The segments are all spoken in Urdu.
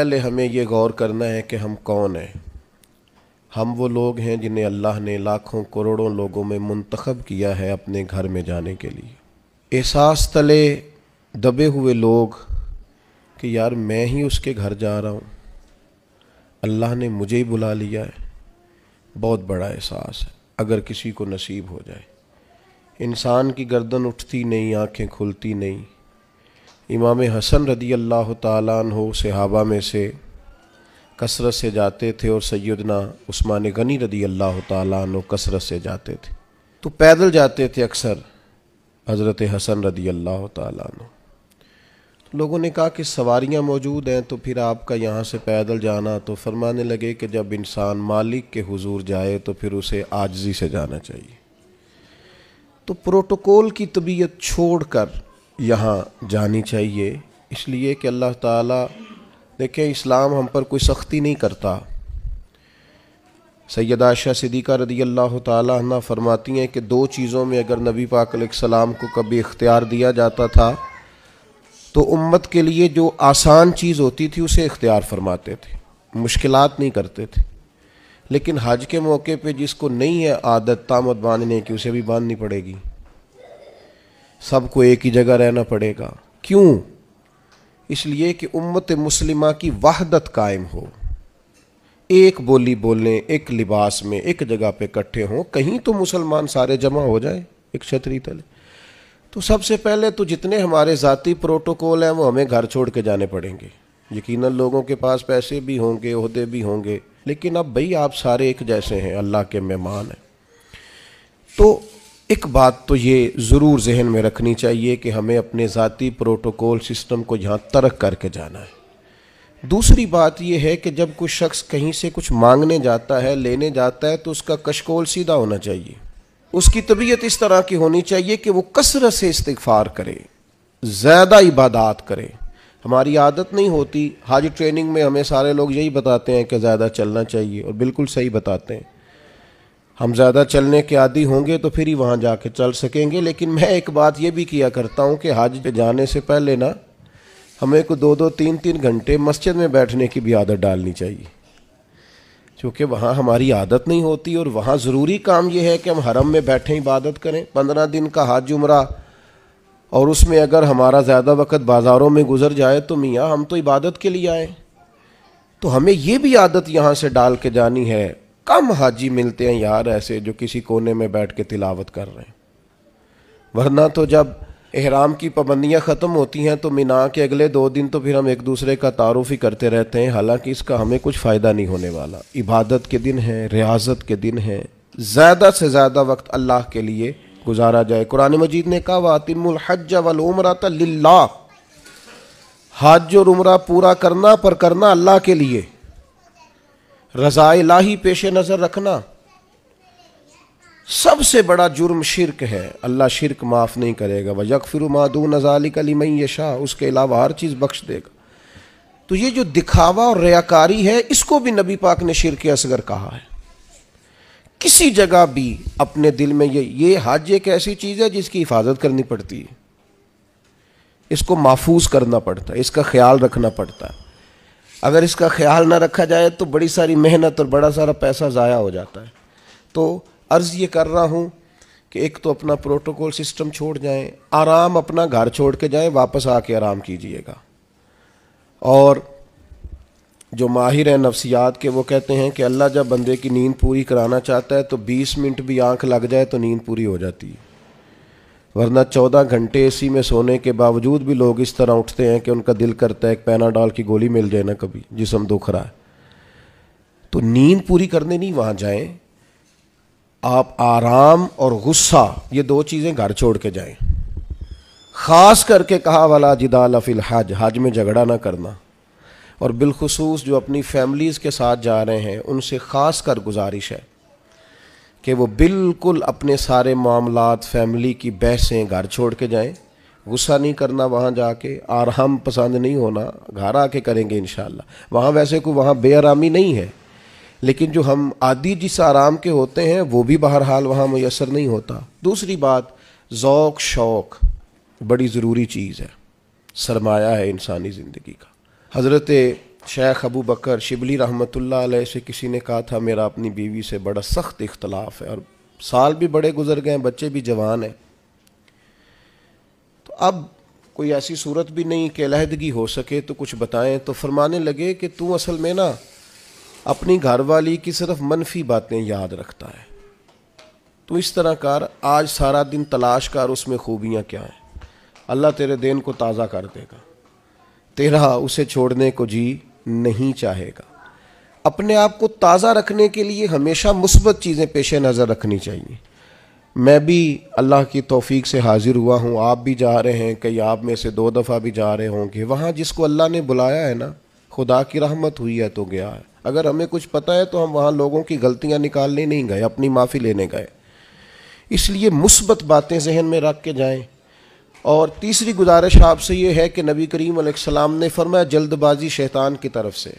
پہلے ہمیں یہ غور کرنا ہے کہ ہم کون ہیں۔ ہم وہ لوگ ہیں جنہیں اللہ نے لاکھوں کروڑوں لوگوں میں منتخب کیا ہے اپنے گھر میں جانے کے لیے۔ احساس تلے دبے ہوئے لوگ کہ یار میں ہی اس کے گھر جا رہا ہوں، اللہ نے مجھے ہی بلا لیا ہے، بہت بڑا احساس ہے اگر کسی کو نصیب ہو جائے۔ انسان کی گردن اٹھتی نہیں، آنکھیں کھلتی نہیں۔ امام حسن رضی اللہ تعالیٰ عنہ صحابہ میں سے کثرت سے جاتے تھے، اور سیدنا عثمان غنی رضی اللہ تعالیٰ عنہ کثرت سے جاتے تھے، تو پیدل جاتے تھے اکثر حضرت حسن رضی اللہ تعالیٰ عنہ۔ لوگوں نے کہا کہ سواریاں موجود ہیں تو پھر آپ کا یہاں سے پیدل جانا، تو فرمانے لگے کہ جب انسان مالک کے حضور جائے تو پھر اسے عاجزی سے جانا چاہیے۔ تو پروٹوکول کی طبیعت چھوڑ کر یہاں جانی چاہیے، اس لیے کہ اللہ تعالیٰ دیکھیں اسلام ہم پر کوئی سختی نہیں کرتا۔ سیدہ عائشہ صدیقہ رضی اللہ تعالیٰ عنہ فرماتی ہیں کہ دو چیزوں میں اگر نبی پاک علیہ السلام کو کبھی اختیار دیا جاتا تھا تو امت کے لیے جو آسان چیز ہوتی تھی اسے اختیار فرماتے تھے، مشکلات نہیں کرتے تھے۔ لیکن حج کے موقع پہ جس کو نہیں ہے عادت تامت باندھنے کی، اسے بھی باندھنی پڑے گی، سب کو ایک ہی جگہ رہنا پڑے گا۔ کیوں؟ اس لیے کہ امت مسلمہ کی وحدت قائم ہو، ایک بولی بولیں، ایک لباس میں ایک جگہ پہ اکٹھے ہوں، کہیں تو مسلمان سارے جمع ہو جائیں ایک چھتری تلے۔ تو سب سے پہلے تو جتنے ہمارے ذاتی پروٹوکول ہیں وہ ہمیں گھر چھوڑ کے جانے پڑیں گے۔ یقیناً لوگوں کے پاس پیسے بھی ہوں گے، عہدے بھی ہوں گے، لیکن اب بھئی آپ سارے ایک جیسے ہیں، اللہ کے مہمان ہیں۔ تو ایک بات تو یہ ضرور ذہن میں رکھنی چاہیے کہ ہمیں اپنے ذاتی پروٹوکول سسٹم کو یہاں ترک کر کے جانا ہے۔ دوسری بات یہ ہے کہ جب کوئی شخص کہیں سے کچھ مانگنے جاتا ہے، لینے جاتا ہے، تو اس کا کشکول سیدھا ہونا چاہیے۔ اس کی طبیعت اس طرح کی ہونی چاہیے کہ وہ کثرت سے استغفار کرے، زیادہ عبادات کرے۔ ہماری عادت نہیں ہوتی، حج ٹریننگ میں ہمیں سارے لوگ یہی بتاتے ہیں کہ زیادہ چلنا چاہیے، اور بالکل صحیح بتاتے ہیں۔ ہم زیادہ چلنے کے عادی ہوں گے تو پھر ہی وہاں جا کے چل سکیں گے۔ لیکن میں ایک بات یہ بھی کیا کرتا ہوں کہ حج پہ جانے سے پہلے نا ہمیں کو 2-3 گھنٹے مسجد میں بیٹھنے کی بھی عادت ڈالنی چاہیے، کیونکہ وہاں ہماری عادت نہیں ہوتی، اور وہاں ضروری کام یہ ہے کہ ہم حرم میں بیٹھیں عبادت کریں۔ 15 دن کا حج عمرہ، اور اس میں اگر ہمارا زیادہ وقت بازاروں میں گزر جائے تو میاں ہم تو عبادت کے لیے آئے، تو ہمیں یہ بھی عادت یہاں سے ڈال کے جانی ہے۔ کم حاجی ملتے ہیں یار ایسے جو کسی کونے میں بیٹھ کے تلاوت کر رہے ہیں، ورنہ تو جب احرام کی پابندیاں ختم ہوتی ہیں تو مینا کے اگلے 2 دن تو پھر ہم ایک دوسرے کا تعارف ہی کرتے رہتے ہیں، حالانکہ اس کا ہمیں کچھ فائدہ نہیں ہونے والا۔ عبادت کے دن ہیں، ریاضت کے دن ہیں، زیادہ سے زیادہ وقت اللہ کے لیے گزارا جائے۔ قرآن مجید نے کہا وَأَتِمُّوا الْحَجَّ وَالْعُمْرَةَ لِلَّهِ، حج اور عمرہ پورا کرنا پر کرنا اللہ کے لیے، رضا الہی پیش نظر رکھنا۔ سب سے بڑا جرم شرک ہے، اللہ شرک معاف نہیں کرے گا۔ وَيَغْفِرُ مَا دُونَ ذَلِكَ لِمَن يَشَاءُ، اس کے علاوہ ہر چیز بخش دے گا۔ تو یہ جو دکھاوا اور ریاکاری ہے، اس کو بھی نبی پاک نے شرک اصغر کہا ہے۔ کسی جگہ بھی اپنے دل میں یہ حج ایک ایسی چیز ہے جس کی حفاظت کرنی پڑتی ہے، اس کو محفوظ کرنا پڑتا ہے، اس کا خیال رکھنا پڑتا ہے۔ اگر اس کا خیال نہ رکھا جائے تو بڑی ساری محنت اور بڑا سارا پیسہ ضائع ہو جاتا ہے۔ تو عرض یہ کر رہا ہوں کہ ایک تو اپنا پروٹوکول سسٹم چھوڑ جائیں، آرام اپنا گھر چھوڑ کے جائیں، واپس آ کے آرام کیجئے گا۔ اور جو ماہر ہیں نفسیات کے وہ کہتے ہیں کہ اللہ جب بندے کی نیند پوری کرانا چاہتا ہے تو 20 منٹ بھی آنکھ لگ جائے تو نیند پوری ہو جاتی ہے، ورنہ 14 گھنٹے اے سی میں سونے کے باوجود بھی لوگ اس طرح اٹھتے ہیں کہ ان کا دل کرتا ہے ایک پیناڈول کی گولی مل جائے نا، کبھی جسم دکھ رہا ہے۔ تو نیند پوری کرنے نہیں وہاں جائیں، آپ آرام اور غصہ یہ 2 چیزیں گھر چھوڑ کے جائیں۔ خاص کر کے کہا وَلَا جِدَالَ فِي الْحَجِّ، حج میں جھگڑا نہ کرنا، اور بالخصوص جو اپنی فیملیز کے ساتھ جا رہے ہیں ان سے خاص کر گزارش ہے کہ وہ بالکل اپنے سارے معاملات، فیملی کی بحثیں گھر چھوڑ کے جائیں۔ غصہ نہیں کرنا وہاں جا کے، آرام پسند نہیں ہونا، گھر آ کے کریں گے انشاءاللہ۔ وہاں ویسے کوئی وہاں بے آرامی نہیں ہے، لیکن جو ہم عادی جس آرام کے ہوتے ہیں وہ بھی بہرحال وہاں میسر نہیں ہوتا۔ دوسری بات، ذوق شوق بڑی ضروری چیز ہے، سرمایہ ہے انسانی زندگی کا۔ حضرت شیخ ابو بکر شبلی رحمۃ اللہ علیہ سے کسی نے کہا تھا میرا اپنی بیوی سے بڑا سخت اختلاف ہے، اور سال بھی بڑے گزر گئے، بچے بھی جوان ہیں، تو اب کوئی ایسی صورت بھی نہیں کہ علیحدگی ہو سکے تو کچھ بتائیں۔ تو فرمانے لگے کہ تو اصل میں نا اپنی گھر والی کی صرف منفی باتیں یاد رکھتا ہے، تو اس طرح کر، آج سارا دن تلاش کر اس میں خوبیاں کیا ہیں، اللہ تیرے دین کو تازہ کر دے گا، تیرا اسے چھوڑنے کو جی نہیں چاہے گا۔ اپنے آپ کو تازہ رکھنے کے لیے ہمیشہ مثبت چیزیں پیش نظر رکھنی چاہیے۔ میں بھی اللہ کی توفیق سے حاضر ہوا ہوں، آپ بھی جا رہے ہیں، کئی آپ میں سے 2 دفعہ بھی جا رہے ہوں گے، وہاں جس کو اللہ نے بلایا ہے نا، خدا کی رحمت ہوئی ہے تو گیا ہے۔ اگر ہمیں کچھ پتہ ہے تو ہم وہاں لوگوں کی غلطیاں نکالنے نہیں گئے، اپنی معافی لینے گئے۔ اس لیے مثبت باتیں ذہن میں رکھ کے جائیں۔ اور تیسری گزارش آپ سے یہ ہے کہ نبی کریم علیہ السلام نے فرمایا جلد بازی شیطان کی طرف سے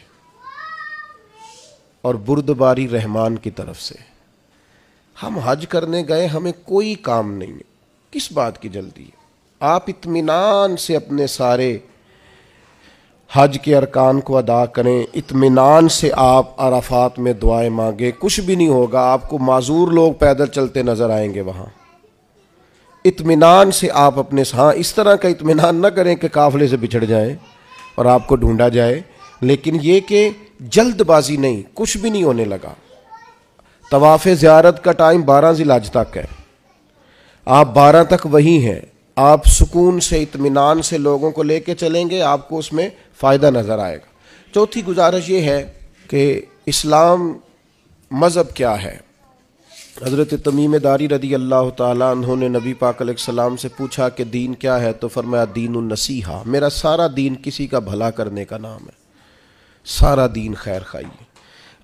اور بردباری رحمان کی طرف سے۔ ہم حج کرنے گئے، ہمیں کوئی کام نہیں ہے، کس بات کی جلدی ہے؟ آپ اطمینان سے اپنے سارے حج کے ارکان کو ادا کریں، اطمینان سے آپ عرفات میں دعائیں مانگیں، کچھ بھی نہیں ہوگا، آپ کو معذور لوگ پیدل چلتے نظر آئیں گے وہاں۔ اطمینان سے آپ اپنے ہاں اس طرح کا اطمینان نہ کریں کہ قافلے سے بچھڑ جائیں اور آپ کو ڈھونڈا جائے، لیکن یہ کہ جلد بازی نہیں، کچھ بھی نہیں ہونے لگا۔ طواف زیارت کا ٹائم 12 ذی الحج تک ہے، آپ 12 تک وہی ہیں، آپ سکون سے اطمینان سے لوگوں کو لے کے چلیں گے، آپ کو اس میں فائدہ نظر آئے گا۔ چوتھی گزارش یہ ہے کہ اسلام مذہب کیا ہے؟ حضرت تمیم داری رضی اللہ تعالیٰ عنہ نے نبی پاک علیہ السلام سے پوچھا کہ دین کیا ہے، تو فرمایا دین النصیحہ، میرا سارا دین کسی کا بھلا کرنے کا نام ہے، سارا دین خیر خواہی ہے۔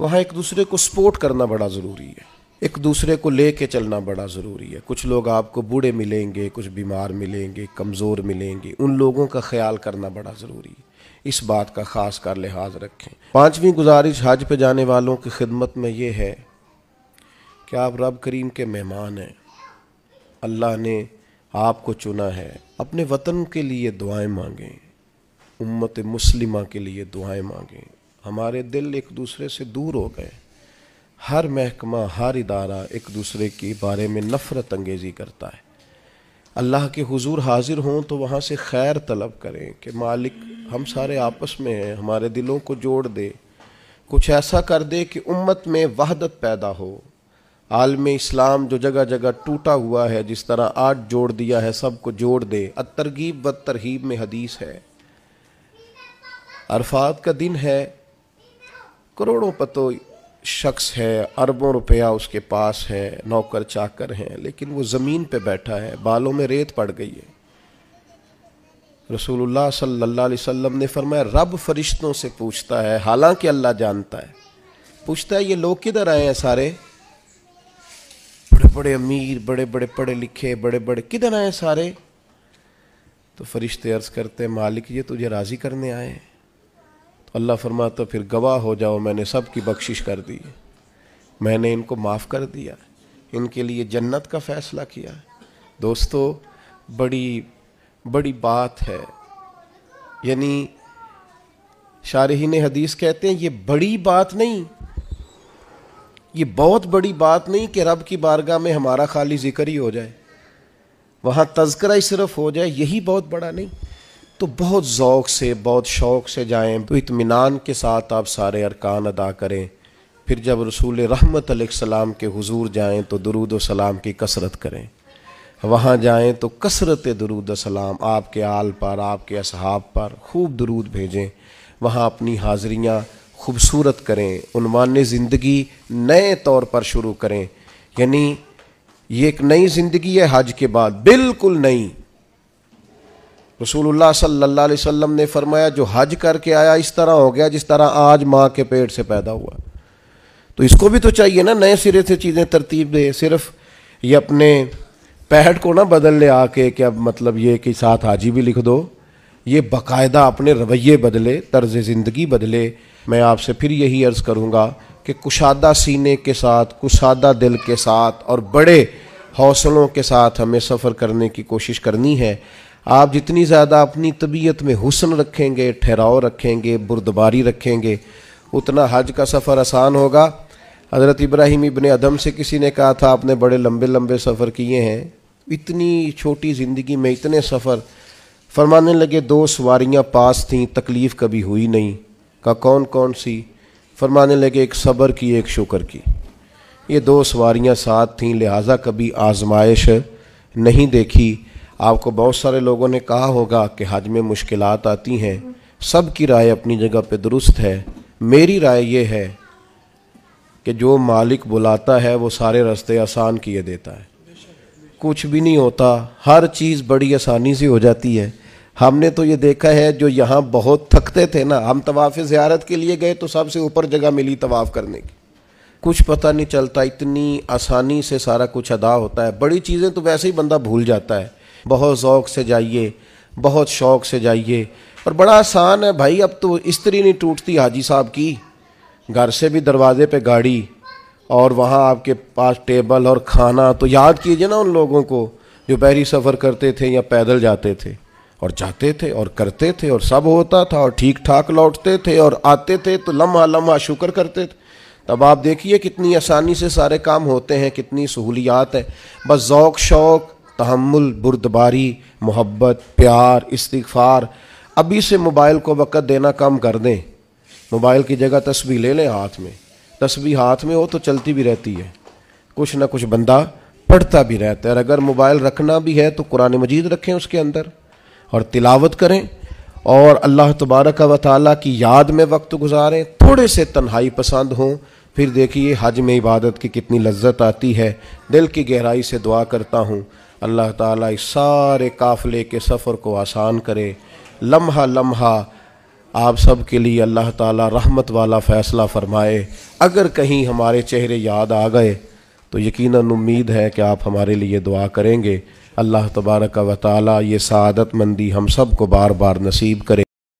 وہاں ایک دوسرے کو سپورٹ کرنا بڑا ضروری ہے، ایک دوسرے کو لے کے چلنا بڑا ضروری ہے۔ کچھ لوگ آپ کو بوڑھے ملیں گے، کچھ بیمار ملیں گے، کمزور ملیں گے، ان لوگوں کا خیال کرنا بڑا ضروری ہے، اس بات کا خاص کر لحاظ رکھیں۔ 5ویں گزارش حج پہ جانے والوں کی خدمت میں یہ ہے کہ آپ رب کریم کے مہمان ہیں، اللہ نے آپ کو چنا ہے، اپنے وطن کے لیے دعائیں مانگیں، امت مسلمہ کے لیے دعائیں مانگیں۔ ہمارے دل ایک دوسرے سے دور ہو گئے، ہر محکمہ ہر ادارہ ایک دوسرے کے بارے میں نفرت انگیزی کرتا ہے۔ اللہ کے حضور حاضر ہوں تو وہاں سے خیر طلب کریں کہ مالک ہم سارے آپس میں ہیں، ہمارے دلوں کو جوڑ دے، کچھ ایسا کر دے کہ امت میں وحدت پیدا ہو۔ عالم اسلام جو جگہ جگہ ٹوٹا ہوا ہے، جس طرح آج جوڑ دیا ہے، سب کو جوڑ دے۔ الترغیب والترہیب میں حدیث ہے، عرفات کا دن ہے، کروڑوں پتو شخص ہے، اربوں روپیہ اس کے پاس ہے، نوکر چاکر ہیں، لیکن وہ زمین پہ بیٹھا ہے، بالوں میں ریت پڑ گئی ہے۔ رسول اللہ صلی اللہ علیہ وسلم نے فرمایا رب فرشتوں سے پوچھتا ہے، حالانکہ اللہ جانتا ہے، پوچھتا ہے یہ لوگ کدھر آئے ہیں سارے؟ بڑے بڑے امیر، بڑے بڑے پڑھے لکھے، بڑے بڑے، کدھر آئے ہیں سارے؟ تو فرشتے عرض کرتے ہیں مالک یہ تجھے راضی کرنے آئے ہیں۔ تو اللہ فرماتا پھر گواہ ہو جاؤ، میں نے سب کی بخشش کر دی، میں نے ان کو معاف کر دیا، ان کے لیے جنت کا فیصلہ کیا۔ دوستو بڑی بڑی بات ہے، یعنی شارحین حدیث کہتے ہیں یہ بڑی بات نہیں، یہ بہت بڑی بات نہیں کہ رب کی بارگاہ میں ہمارا خالی ذکر ہی ہو جائے، وہاں تذکرہ ہی صرف ہو جائے، یہی بہت بڑا نہیں۔ تو بہت ذوق سے، بہت شوق سے جائیں، تو اطمینان کے ساتھ آپ سارے ارکان ادا کریں۔ پھر جب رسول رحمت علیہ السلام کے حضور جائیں تو درود و سلام کی کثرت کریں، وہاں جائیں تو کثرت درود و سلام آپ کے آل پر، آپ کے اصحاب پر خوب درود بھیجیں، وہاں اپنی حاضریاں خوبصورت کریں، عنوان زندگی نئے طور پر شروع کریں، یعنی یہ ایک نئی زندگی ہے حج کے بعد، بالکل نئی۔ رسول اللہ صلی اللہ علیہ وسلم نے فرمایا جو حج کر کے آیا اس طرح ہو گیا جس طرح آج ماں کے پیٹ سے پیدا ہوا۔ تو اس کو بھی تو چاہیے نا نئے سرے سے چیزیں ترتیب دے، صرف یہ اپنے پیٹ کو نہ بدل لے آ کے کہ اب مطلب یہ کہ ساتھ حاجی بھی لکھ دو، یہ باقاعدہ اپنے رویے بدلے، طرز زندگی بدلے۔ میں آپ سے پھر یہی عرض کروں گا کہ کشادہ سینے کے ساتھ، کشادہ دل کے ساتھ اور بڑے حوصلوں کے ساتھ ہمیں سفر کرنے کی کوشش کرنی ہے۔ آپ جتنی زیادہ اپنی طبیعت میں حسن رکھیں گے، ٹھہراؤ رکھیں گے، بردباری رکھیں گے، اتنا حج کا سفر آسان ہوگا۔ حضرت ابراہیم ابن ادم سے کسی نے کہا تھا آپ نے بڑے لمبے لمبے سفر کیے ہیں، اتنی چھوٹی زندگی میں اتنے سفر؟ فرمانے لگے 2 سواریاں پاس تھیں، تکلیف کبھی ہوئی نہیں۔ کہا کون کون سی؟ فرمانے لگے ایک صبر کی، ایک شکر کی۔ یہ 2 سواریاں ساتھ تھیں، لہٰذا کبھی آزمائش نہیں دیکھی۔ آپ کو بہت سارے لوگوں نے کہا ہوگا کہ حج میں مشکلات آتی ہیں، سب کی رائے اپنی جگہ پہ درست ہے۔ میری رائے یہ ہے کہ جو مالک بلاتا ہے وہ سارے راستے آسان کیے دیتا ہے، کچھ بھی نہیں ہوتا، ہر چیز بڑی آسانی سے ہو جاتی ہے۔ ہم نے تو یہ دیکھا ہے جو یہاں بہت تھکتے تھے نا، ہم طواف زیارت کے لیے گئے تو سب سے اوپر جگہ ملی طواف کرنے کی، کچھ پتہ نہیں چلتا، اتنی آسانی سے سارا کچھ ادا ہوتا ہے۔ بڑی چیزیں تو ویسے ہی بندہ بھول جاتا ہے۔ بہت ذوق سے جائیے، بہت شوق سے جائیے، اور بڑا آسان ہے بھائی۔ اب تو استری نہیں ٹوٹتی حاجی صاحب کی، گھر سے بھی دروازے پہ گاڑی، اور وہاں آپ کے پاس ٹیبل اور کھانا۔ تو یاد کیجئے نا ان لوگوں کو جو بحری سفر کرتے تھے یا پیدل جاتے تھے، اور جاتے تھے اور کرتے تھے اور سب ہوتا تھا اور ٹھیک ٹھاک لوٹتے تھے اور آتے تھے تو لمحہ لمحہ شکر کرتے تھے۔ تب آپ دیکھیے کتنی آسانی سے سارے کام ہوتے ہیں، کتنی سہولیات ہیں۔ بس ذوق شوق، تحمل، بردباری، محبت، پیار، استغفار۔ ابھی سے موبائل کو وقت دینا کم کر دیں۔ موبائل کی جگہ تسبیح لے لیں ہاتھ میں، تسبیح ہاتھ میں ہو تو چلتی بھی رہتی ہے، کچھ نہ کچھ بندہ پڑھتا بھی رہتا ہے۔ اور اگر موبائل رکھنا بھی ہے تو قرآن مجید رکھیں اس کے اندر اور تلاوت کریں، اور اللہ تبارک و تعالیٰ کی یاد میں وقت گزاریں، تھوڑے سے تنہائی پسند ہوں۔ پھر دیکھیے حج میں عبادت کی کتنی لذت آتی ہے۔ دل کی گہرائی سے دعا کرتا ہوں اللہ تعالیٰ اس سارے قافلے کے سفر کو آسان کرے، لمحہ لمحہ آپ سب کے لیے اللہ تعالیٰ رحمت والا فیصلہ فرمائے۔ اگر کہیں ہمارے چہرے یاد آ گئے تو یقیناً امید ہے کہ آپ ہمارے لیے دعا کریں گے۔ اللہ تبارک و تعالیٰ یہ سعادت مندی ہم سب کو بار بار نصیب کرے۔